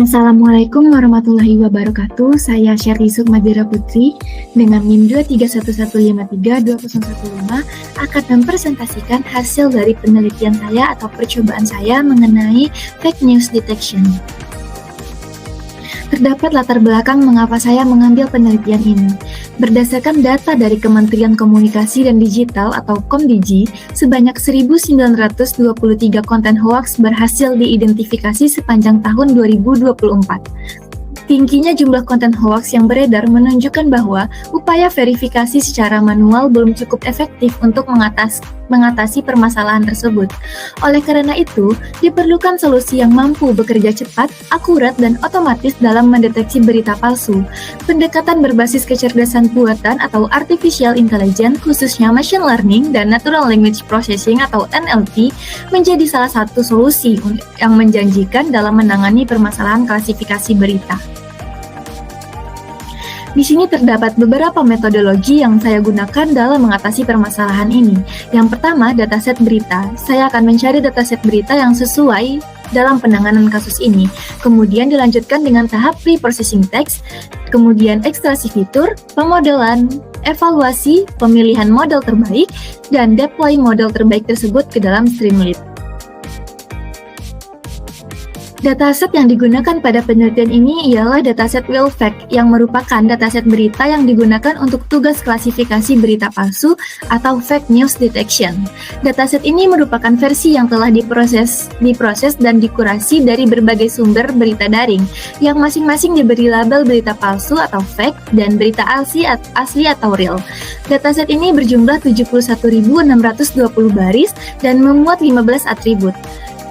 Assalamualaikum warahmatullahi wabarakatuh. Saya Syarli Sukmadira Putri dengan NIM 231153215 akan mempresentasikan hasil dari penelitian saya atau percobaan saya mengenai fake news detection. Terdapat latar belakang mengapa saya mengambil penelitian ini. Berdasarkan data dari Kementerian Komunikasi dan Digital atau Komdigi, sebanyak 1.923 konten hoaks berhasil diidentifikasi sepanjang tahun 2024. Tingginya jumlah konten hoaks yang beredar menunjukkan bahwa upaya verifikasi secara manual belum cukup efektif untuk mengatasi permasalahan tersebut. Oleh karena itu, diperlukan solusi yang mampu bekerja cepat, akurat, dan otomatis dalam mendeteksi berita palsu. Pendekatan berbasis kecerdasan buatan atau artificial intelligence, khususnya machine learning dan natural language processing atau NLP, menjadi salah satu solusi yang menjanjikan dalam menangani permasalahan klasifikasi berita. Di sini terdapat beberapa metodologi yang saya gunakan dalam mengatasi permasalahan ini. Yang pertama, dataset berita. Saya akan mencari dataset berita yang sesuai dalam penanganan kasus ini. Kemudian dilanjutkan dengan tahap pre-processing text, kemudian ekstraksi fitur, pemodelan, evaluasi, pemilihan model terbaik, dan deploy model terbaik tersebut ke dalam Streamlit. Dataset yang digunakan pada penelitian ini ialah dataset WILFACT yang merupakan dataset berita yang digunakan untuk tugas klasifikasi berita palsu atau fake news detection. Dataset ini merupakan versi yang telah diproses dan dikurasi dari berbagai sumber berita daring yang masing-masing diberi label berita palsu atau fake dan berita asli atau real. Dataset ini berjumlah 71.620 baris dan memuat 15 atribut.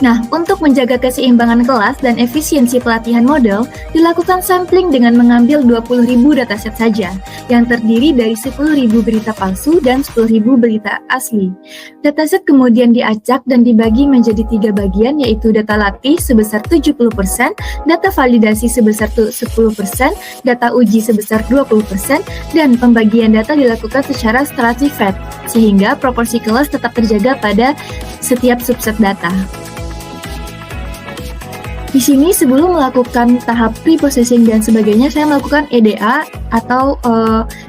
Nah, untuk menjaga keseimbangan kelas dan efisiensi pelatihan model, dilakukan sampling dengan mengambil 20.000 dataset saja, yang terdiri dari 10.000 berita palsu dan 10.000 berita asli. Dataset kemudian diacak dan dibagi menjadi 3 bagian, yaitu data latih sebesar 70%, data validasi sebesar 10%, data uji sebesar 20%, dan pembagian data dilakukan secara stratified, sehingga proporsi kelas tetap terjaga pada setiap subset data. Di sini sebelum melakukan tahap pre-processing dan sebagainya, saya melakukan EDA atau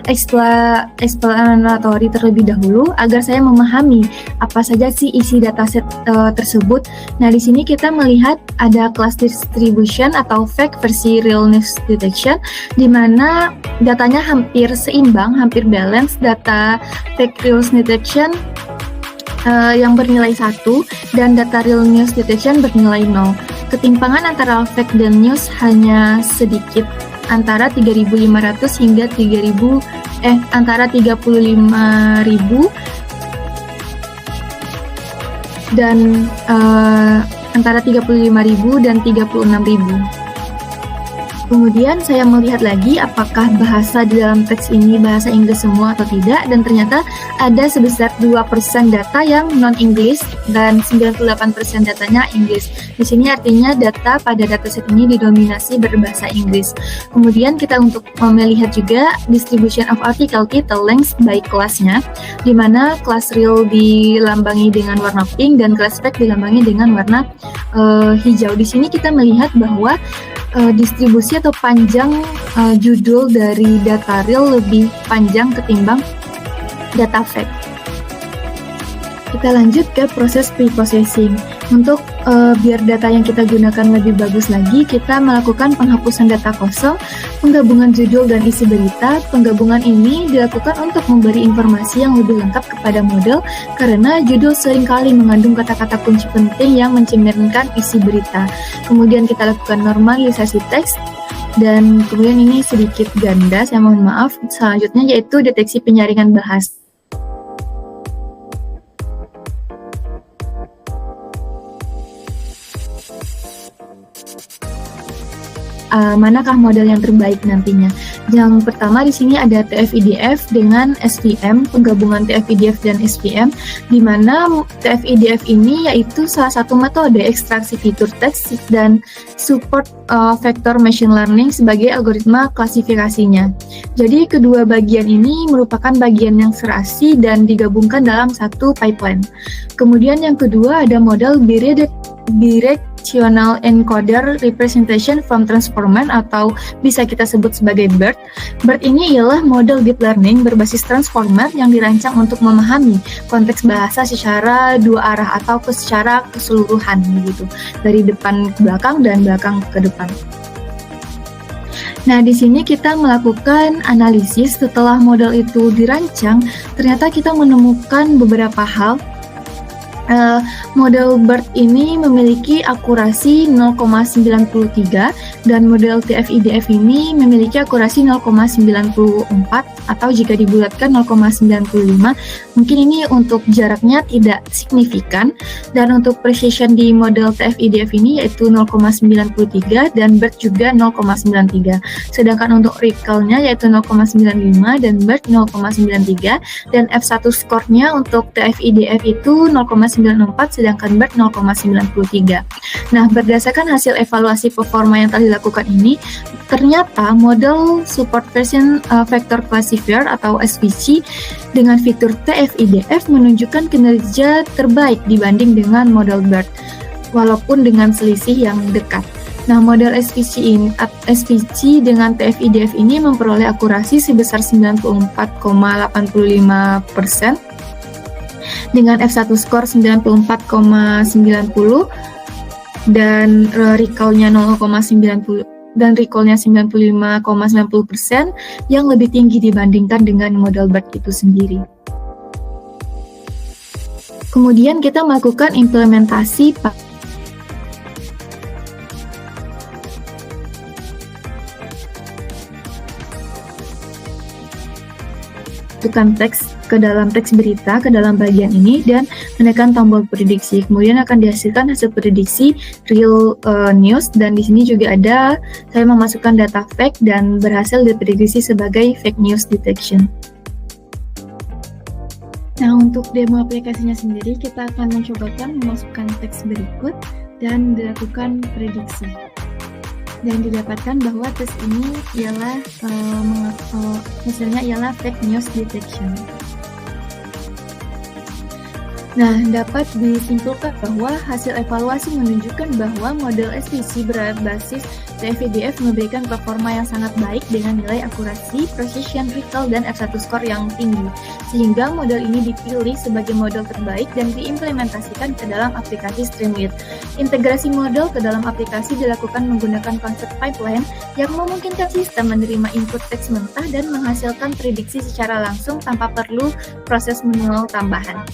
explanatory terlebih dahulu agar saya memahami apa saja sih isi dataset tersebut. Nah, di sini kita melihat ada class distribution atau fake versi real news detection, di mana datanya hampir seimbang, hampir balance. Data fake real news detection yang bernilai 1 dan data real news detection bernilai 0. Ketimpangan antara fake dan news hanya sedikit, antara 3.500 hingga antara 35.000 dan antara 35.000 dan 36.000. Kemudian saya melihat lagi apakah bahasa di dalam teks ini bahasa Inggris semua atau tidak, dan ternyata ada sebesar 2% data yang non-English dan 98% datanya Inggris. Di sini artinya data pada dataset ini didominasi berbahasa Inggris. Kemudian kita untuk melihat juga distribution of article title length by kelasnya, di mana kelas real dilambangi dengan warna pink dan kelas fake dilambangi dengan warna hijau. Di sini kita melihat bahwa distribusi atau panjang judul dari data real lebih panjang ketimbang data fake. Kita lanjut ke proses pre-processing. Untuk biar data yang kita gunakan lebih bagus lagi, kita melakukan penghapusan data kosong, penggabungan judul dan isi berita. Penggabungan ini dilakukan untuk memberi informasi yang lebih lengkap kepada model, karena judul seringkali mengandung kata-kata kunci penting yang mencerminkan isi berita. Kemudian kita lakukan normalisasi teks, dan kemudian ini sedikit ganda, saya mohon maaf. Selanjutnya yaitu deteksi penyaringan bahasa. Manakah model yang terbaik nantinya? Yang pertama di sini ada TF-IDF dengan SVM, penggabungan TF-IDF dan SVM, di mana TF-IDF ini yaitu salah satu metode ekstraksi fitur teks dan support vector machine learning sebagai algoritma klasifikasinya. Jadi kedua bagian ini merupakan bagian yang serasi dan digabungkan dalam satu pipeline. Kemudian yang kedua ada model Bidirectional Encoder Representation from Transformer atau bisa kita sebut sebagai BERT. BERT ini ialah model deep learning berbasis transformer yang dirancang untuk memahami konteks bahasa secara dua arah atau secara keseluruhan begitu, dari depan ke belakang dan belakang ke depan. Nah, di sini kita melakukan analisis setelah model itu dirancang, ternyata kita menemukan beberapa hal. Model BERT ini memiliki akurasi 0,93 dan model TF-IDF ini memiliki akurasi 0,94 atau jika dibulatkan 0,95. Mungkin ini untuk jaraknya tidak signifikan, dan untuk precision di model TF-IDF ini yaitu 0,93 dan BERT juga 0,93. Sedangkan untuk recall-nya yaitu 0,95 dan BERT 0,93, dan F1 score-nya untuk TF-IDF itu 0,94 sedangkan BERT 0,93. Nah, berdasarkan hasil evaluasi performa yang telah dilakukan ini, ternyata model support version vector classifier atau SVC dengan fitur TF-IDF menunjukkan kinerja terbaik dibanding dengan model BERT, walaupun dengan selisih yang dekat. Nah, model SVC dengan TF-IDF ini memperoleh akurasi sebesar 94,85%, dengan F1 skor 94,90 dan recall-nya 0,90 dan recall-nya 95,90% yang lebih tinggi dibandingkan dengan model BERT itu sendiri. Kemudian kita melakukan implementasi teks ke dalam teks berita, ke dalam bagian ini, dan menekan tombol prediksi. Kemudian akan dihasilkan hasil prediksi real news, dan di sini juga ada saya memasukkan data fake dan berhasil diprediksi sebagai fake news detection. Nah, untuk demo aplikasinya sendiri kita akan mencobakan memasukkan teks berikut dan dilakukan prediksi. Dan didapatkan bahwa tes ini ialah hasilnya ialah fake news detection. Nah, dapat disimpulkan bahwa hasil evaluasi menunjukkan bahwa model SVC berbasis TF-IDF memberikan performa yang sangat baik dengan nilai akurasi, precision, recall, dan F1 score yang tinggi. Sehingga model ini dipilih sebagai model terbaik dan diimplementasikan ke dalam aplikasi Streamlit. Integrasi model ke dalam aplikasi dilakukan menggunakan konsep pipeline yang memungkinkan sistem menerima input teks mentah dan menghasilkan prediksi secara langsung tanpa perlu proses manual tambahan.